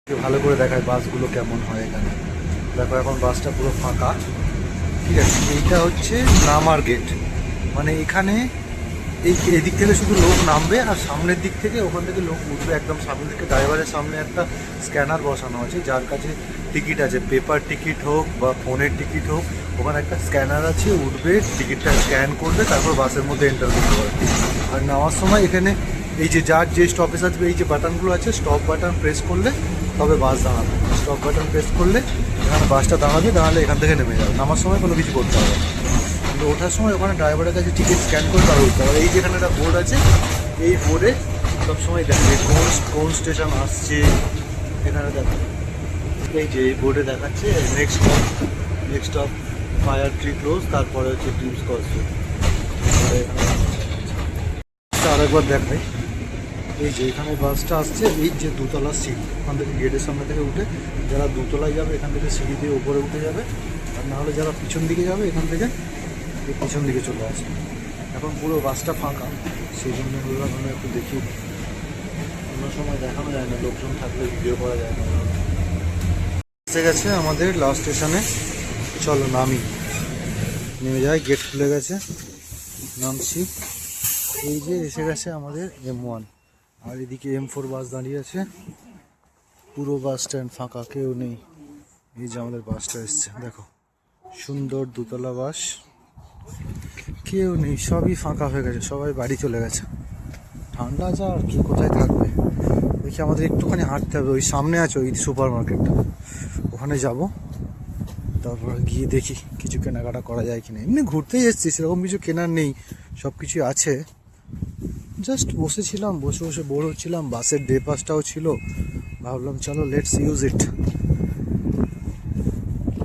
ভালো করে দেখায় বাসগুলো কেমন হয় এখানে। দেখো এখন বাসটা পুরো ফাঁকা, ঠিক আছে। এইটা হচ্ছে নামার গেট, মানে এখানে এদিক থেকে শুধু লোক নামবে আর সামনের দিক থেকে ওখান থেকে লোক উঠবে। একদম সামনের দিকে ড্রাইভারের সামনে একটা স্ক্যানার বসানো আছে, যার কাছে টিকিট আছে, পেপার টিকিট হোক বা ফোনের টিকিট হোক, ওখানে একটা স্ক্যানার আছে, উঠবে, টিকিটটা স্ক্যান করবে, তারপর বাসের মধ্যে এন্টার করতে পারবে। আর নেওয়ার সময় এখানে এই যে যার যে স্টপেজ আসবে, এই যে বাটনগুলো আছে, স্টপ বাটন প্রেস করলে তবে বাস দাঁড়াবে। স্টপ বাটন প্রেস করলে এখানে বাসটা দাঁড়াবে, দাঁড়ালে এখান থেকে নেমে যাবে। নামার সময় কোনো কিছু করতে হবে না, কিন্তু ওঠার সময় ওখানে ড্রাইভারের কাছে টিকিট স্ক্যান করে তারপর উঠতে হবে। এই যেখানে একটা বোর্ড আছে, এই বোর্ডে সবসময় দেখবে কোন স্টেশন আসছে। এখানে দেখো এই যে এই বোর্ডে দেখাচ্ছে next stop fire tree close, তারপরে হচ্ছে ড্রিমস কস্ট। আরেকবার দেখাই, এই যে এখানে বাসটা আসছে, এই যে দোতলা সিট, ওখান থেকে গেটের সামনে থেকে উঠে যারা দোতলায় যাবে এখান থেকে সিঁড়ি দিয়ে উপরে উঠে যাবে, আর নাহলে যারা পিছন দিকে যাবে এখান থেকে এই পিছন দিকে চলে আসবে। এখন পুরো বাসটা ফাঁকা, সেই জন্য বললাম আমরা একটু দেখি। অন্য সময় দেখানো যায় না, লোকজন থাকলে ভিডিও করা যায় না। এসে গেছে আমাদের লাস্ট স্টেশনে, চলো নেমে যায়। গেট খুলে গেছে, নামছি। এই যে এসে গেছে আমাদের M1, আর এদিকে M4 বাস দাঁড়িয়ে আছে। পুরো বাস স্ট্যান্ড ফাঁকা, কেউ নেই। এই যে আমাদের বাসটা এসছে, দেখো সুন্দর দোতলা বাস, কেউ নেই, সবই ফাঁকা হয়ে গেছে, সবাই বাড়ি চলে গেছে। ঠান্ডা যা, আর কি কোথায় থাকবে। দেখি আমাদের একটুখানি হাঁটতে হবে, ওই সামনে আছে ওই সুপার মার্কেটটা, ওখানে যাব। তারপর গিয়ে দেখি কিছু কেনাকাটা করা যায় কিনা। এমনি ঘুরতেই এসছি, সেরকম কিছু কেনার নেই, সব কিছুই আছে। জাস্ট বসেছিলাম, বসে বসে বোর হচ্ছিলাম, বাসের ডে পাসটাও ছিল, ভাবলাম চলো লেটস ইউজ ইট।